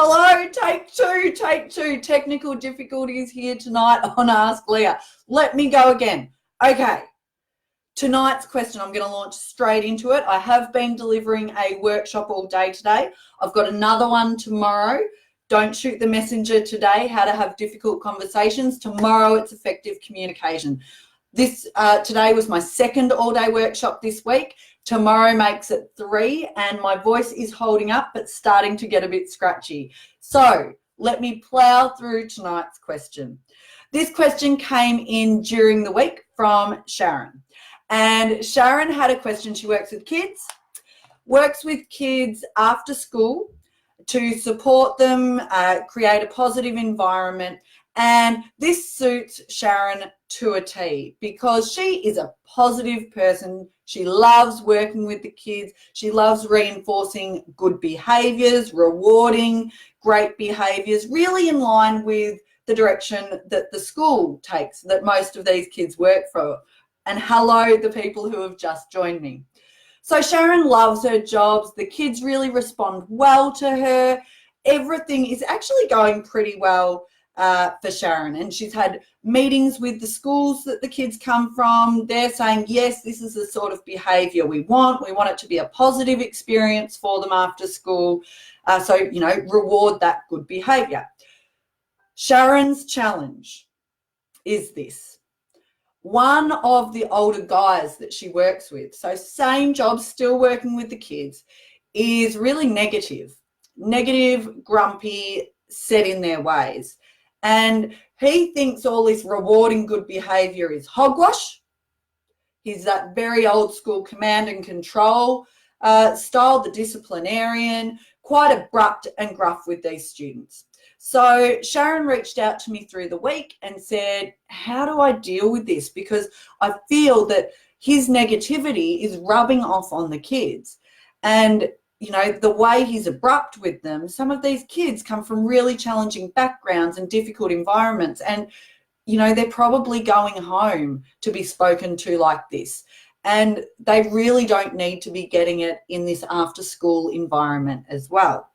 Hello, take two. Technical difficulties here tonight on Ask Leah. Let me go again. Okay, tonight's question, I'm going to launch straight into it. I have been delivering a workshop all day today. I've got another one tomorrow. Don't shoot the messenger today, how to have difficult conversations. Tomorrow it's effective communication. Today was my second all-day workshop this week. Tomorrow makes it 3, and my voice is holding up but starting to get a bit scratchy. So let me plow through tonight's question. This question came in during the week from Sharon. And Sharon had a question. She works with kids after school to support them, create a positive environment. And this suits Sharon to a T because she is a positive person. She loves working with the kids. She loves reinforcing good behaviors, rewarding great behaviors, really in line with the direction that the school takes, that most of these kids work for. And hello, the people who have just joined me. So Sharon loves her jobs. The kids really respond well to her. Everything is actually going pretty well for Sharon, and she's had meetings with the schools that the kids come from. They're saying, yes, this is the sort of behavior we want. We want it to be a positive experience for them after school. So, reward that good behavior. Sharon's challenge is this. One of the older guys that she works with, so same job, still working with the kids, is really negative, grumpy, set in their ways. And he thinks all this rewarding good behavior is hogwash. He's that very old school command and control style, the disciplinarian, quite abrupt and gruff with these students. So Sharon reached out to me through the week and said, how do I deal with this? Because I feel that his negativity is rubbing off on the kids. And the way he's abrupt with them, some of these kids come from really challenging backgrounds and difficult environments. And, they're probably going home to be spoken to like this. And they really don't need to be getting it in this after school environment as well.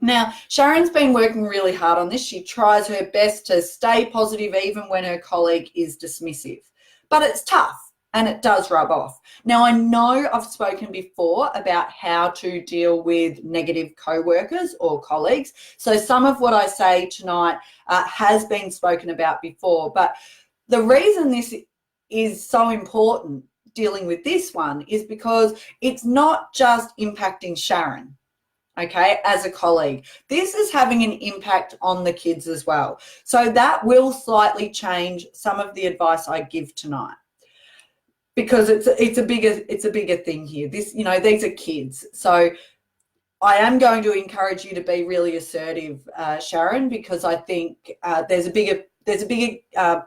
Now, Sharon's been working really hard on this. She tries her best to stay positive even when her colleague is dismissive. But it's tough. And it does rub off. Now, I know I've spoken before about how to deal with negative co-workers or colleagues. So some of what I say tonight has been spoken about before. But the reason this is so important, dealing with this one, is because it's not just impacting Sharon, okay, as a colleague. This is having an impact on the kids as well. So that will slightly change some of the advice I give tonight. Because it's a bigger thing here. These are kids. So I am going to encourage you to be really assertive, Sharon, because I think there's a bigger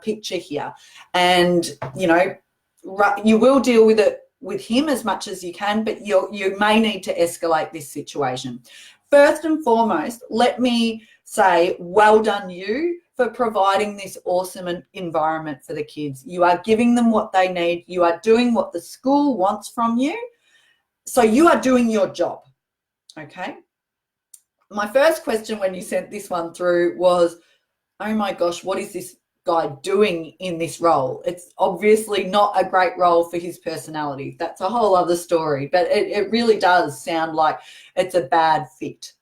picture here, and you will deal with it with him as much as you can, but you may need to escalate this situation. First and foremost, let me say, well done you for providing this awesome environment for the kids. You are giving them what they need. You are doing what the school wants from you. So you are doing your job, okay? My first question when you sent this one through was, oh my gosh, what is this guy doing in this role? It's obviously not a great role for his personality. That's a whole other story, but it really does sound like it's a bad fit.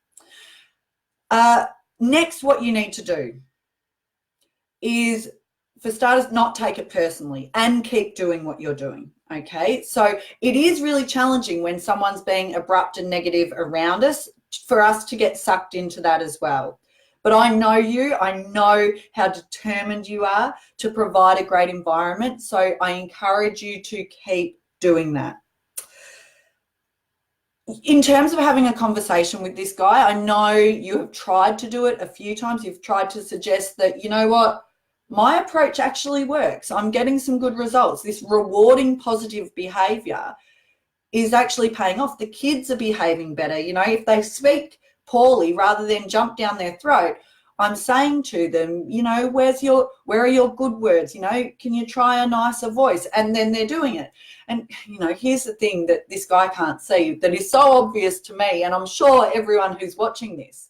Next, what you need to do is, for starters, not take it personally and keep doing what you're doing, okay? So it is really challenging when someone's being abrupt and negative around us for us to get sucked into that as well. But I know you, I know how determined you are to provide a great environment, so I encourage you to keep doing that. In terms of having a conversation with this guy, I know you have tried to do it a few times. You've tried to suggest that, you know what, my approach actually works. I'm getting some good results. This rewarding positive behavior is actually paying off. The kids are behaving better. If they speak poorly, rather than jump down their throat, I'm saying to them, where are your good words? Can you try a nicer voice? And then they're doing it. And, here's the thing that this guy can't see that is so obvious to me, and I'm sure everyone who's watching this.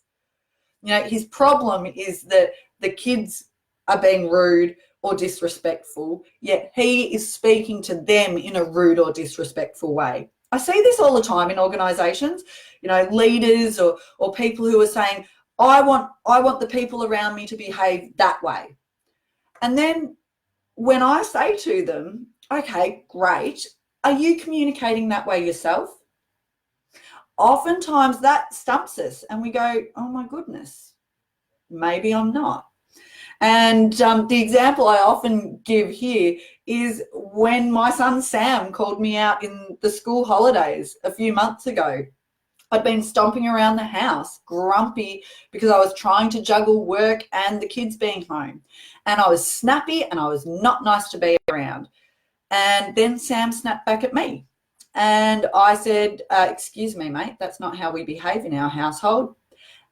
You know, his problem is that the kids are being rude or disrespectful, yet he is speaking to them in a rude or disrespectful way. I see this all the time in organisations, you know, leaders or people who are saying, I want the people around me to behave that way. And then when I say to them, okay, great, are you communicating that way yourself? Oftentimes that stumps us and we go, oh my goodness, maybe I'm not. And the example I often give here is when my son Sam called me out in the school holidays a few months ago. I'd been stomping around the house, grumpy, because I was trying to juggle work and the kids being home. And I was snappy and I was not nice to be around. And then Sam snapped back at me. And I said, excuse me, mate, that's not how we behave in our household.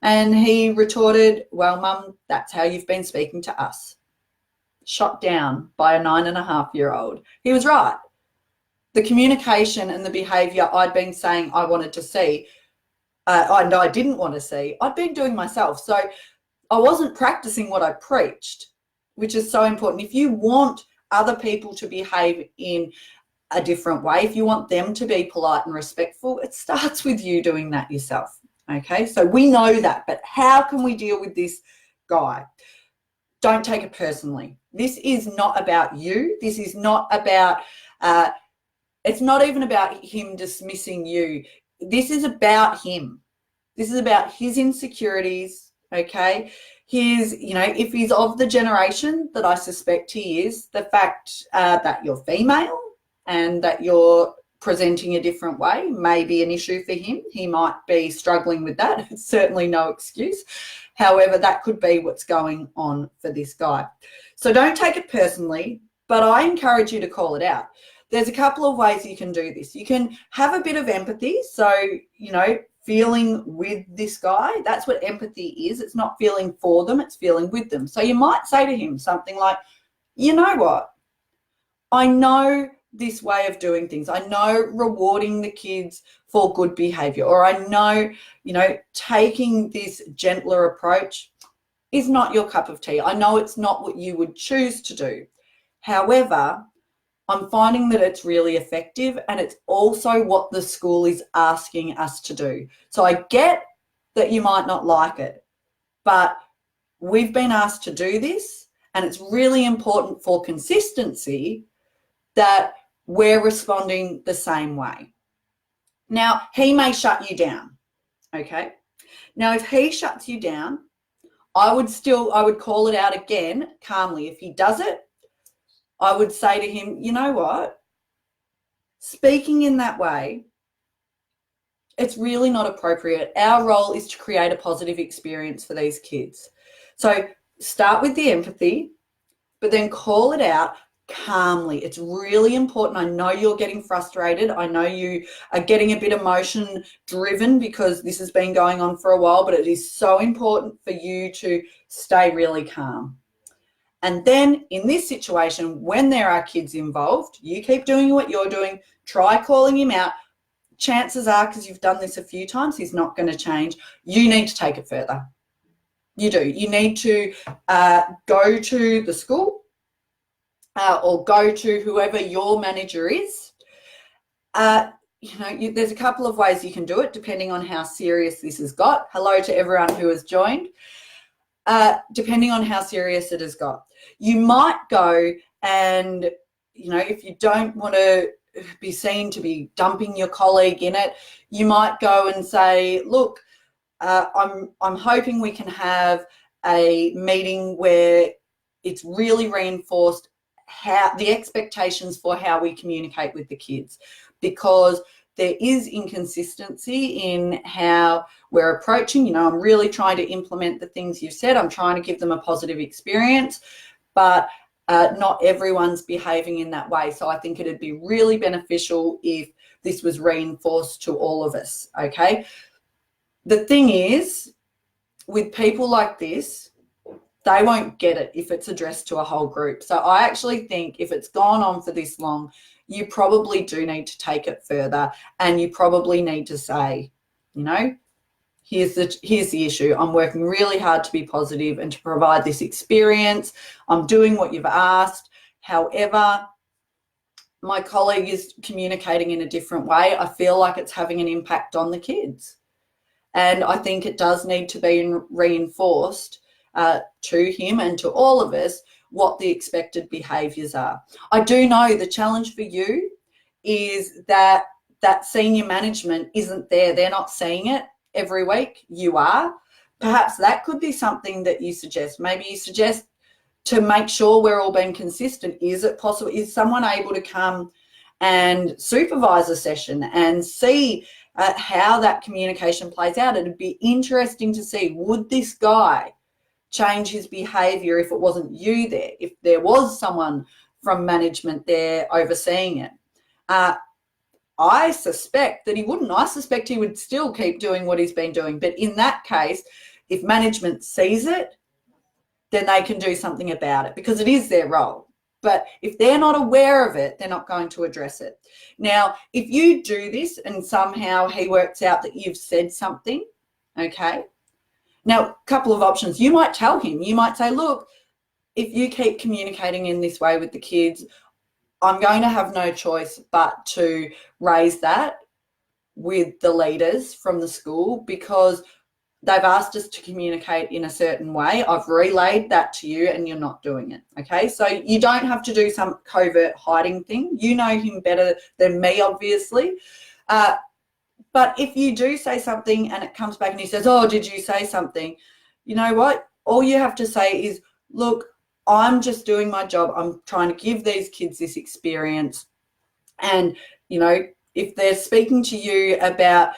And he retorted, well, Mum, that's how you've been speaking to us. Shot down by a 9.5-year-old. He was right. The communication and the behaviour I'd been saying I wanted to see, and I didn't want to see, I'd been doing myself. So I wasn't practicing what I preached, which is so important. If you want other people to behave in a different way, if you want them to be polite and respectful, it starts with you doing that yourself. Okay, so we know that, but how can we deal with this guy? Don't take it personally. This is not about you. This is not about, it's not even about him dismissing you. This is about him. This is about his insecurities, okay? His, you know, if he's of the generation that I suspect he is, the fact that you're female and that you're presenting a different way may be an issue for him. He might be struggling with that. It's certainly no excuse. However, that could be what's going on for this guy. So don't take it personally, but I encourage you to call it out. There's a couple of ways you can do this. You can have a bit of empathy. So, you know, feeling with this guy, that's what empathy is. It's not feeling for them, it's feeling with them. So you might say to him something like, you know what? I know this way of doing things. I know rewarding the kids for good behavior, or I know, you know, taking this gentler approach is not your cup of tea. I know it's not what you would choose to do. However, I'm finding that it's really effective, and it's also what the school is asking us to do. So I get that you might not like it, but we've been asked to do this, and it's really important for consistency that we're responding the same way. Now, he may shut you down, okay? Now, if he shuts you down, I would call it out again calmly. If he does it, I would say to him, you know what? Speaking in that way, it's really not appropriate. Our role is to create a positive experience for these kids. So start with the empathy, but then call it out calmly. It's really important. I know you're getting frustrated. I know you are getting a bit emotion driven because this has been going on for a while, but it is so important for you to stay really calm. And then in this situation, when there are kids involved, you keep doing what you're doing, try calling him out. Chances are, because you've done this a few times, he's not going to change. You need to take it further. You do. You need to go to the school or go to whoever your manager is. There's a couple of ways you can do it depending on how serious this has got. Hello to everyone who has joined. Depending on how serious it has got. You might go and, if you don't want to be seen to be dumping your colleague in it, you might go and say, look, I'm hoping we can have a meeting where it's really reinforced how the expectations for how we communicate with the kids, because there is inconsistency in how we're approaching. I'm really trying to implement the things you've said. I'm trying to give them a positive experience, but not everyone's behaving in that way. So I think it'd be really beneficial if this was reinforced to all of us, okay? The thing is, with people like this, they won't get it if it's addressed to a whole group. So I actually think if it's gone on for this long, you probably do need to take it further, and you probably need to say, here's the issue. I'm working really hard to be positive and to provide this experience. I'm doing what you've asked. However, my colleague is communicating in a different way. I feel like it's having an impact on the kids. And I think it does need to be reinforced to him and to all of us what the expected behaviours are. I do know the challenge for you is that senior management isn't there. They're not seeing it every week. You are. Perhaps that could be something that you suggest. Maybe you suggest to make sure we're all being consistent. Is it possible? Is someone able to come and supervise a session and see how that communication plays out? It'd be interesting to see, would this guy change his behaviour if it wasn't you there, if there was someone from management there overseeing it? I suspect that he wouldn't. I suspect he would still keep doing what he's been doing. But in that case, if management sees it, then they can do something about it because it is their role. But if they're not aware of it, they're not going to address it. Now, if you do this and somehow he works out that you've said something, okay, now a couple of options. You might tell him, you might say, look, if you keep communicating in this way with the kids, I'm going to have no choice but to raise that with the leaders from the school because they've asked us to communicate in a certain way. I've relayed that to you and you're not doing it, okay? So you don't have to do some covert hiding thing. You know him better than me, obviously. But if you do say something and it comes back and he says, oh, did you say something? You know what? All you have to say is, look, I'm just doing my job. I'm trying to give these kids this experience. And, you know, if they're speaking to you about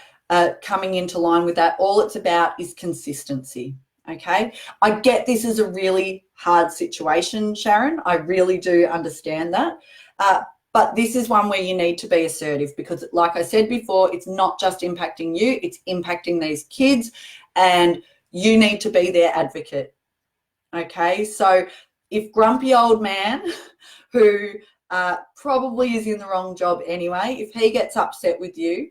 coming into line with that, all it's about is consistency, okay? I get this is a really hard situation, Sharon. I really do understand that. But this is one where you need to be assertive because, like I said before, it's not just impacting you, it's impacting these kids and you need to be their advocate, okay? So if grumpy old man who probably is in the wrong job anyway, if he gets upset with you,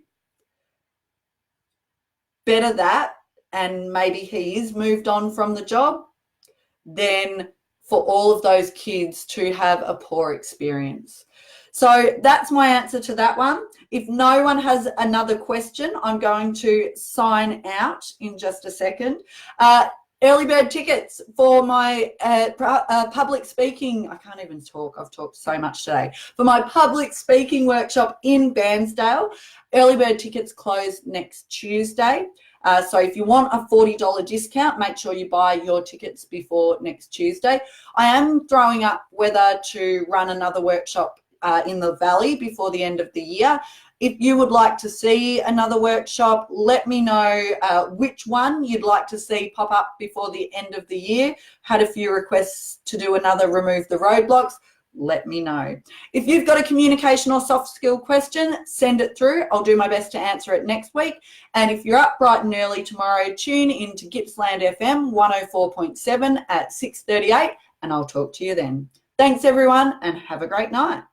better that, and maybe he is moved on from the job, than for all of those kids to have a poor experience. So that's my answer to that one. If no one has another question, I'm going to sign out in just a second. Early bird tickets for my public speaking, I can't even talk, I've talked so much today, for my public speaking workshop in Bairnsdale. Early bird tickets close next Tuesday. So if you want a $40 discount, make sure you buy your tickets before next Tuesday. I am throwing up whether to run another workshop in the Valley before the end of the year. If you would like to see another workshop, let me know which one you'd like to see pop up before the end of the year. Had a few requests to do another Remove the Roadblocks. Let me know. If you've got a communication or soft skill question, send it through. I'll do my best to answer it next week. And if you're up bright and early tomorrow, tune into Gippsland FM 104.7 at 6:38 and I'll talk to you then. Thanks everyone and have a great night.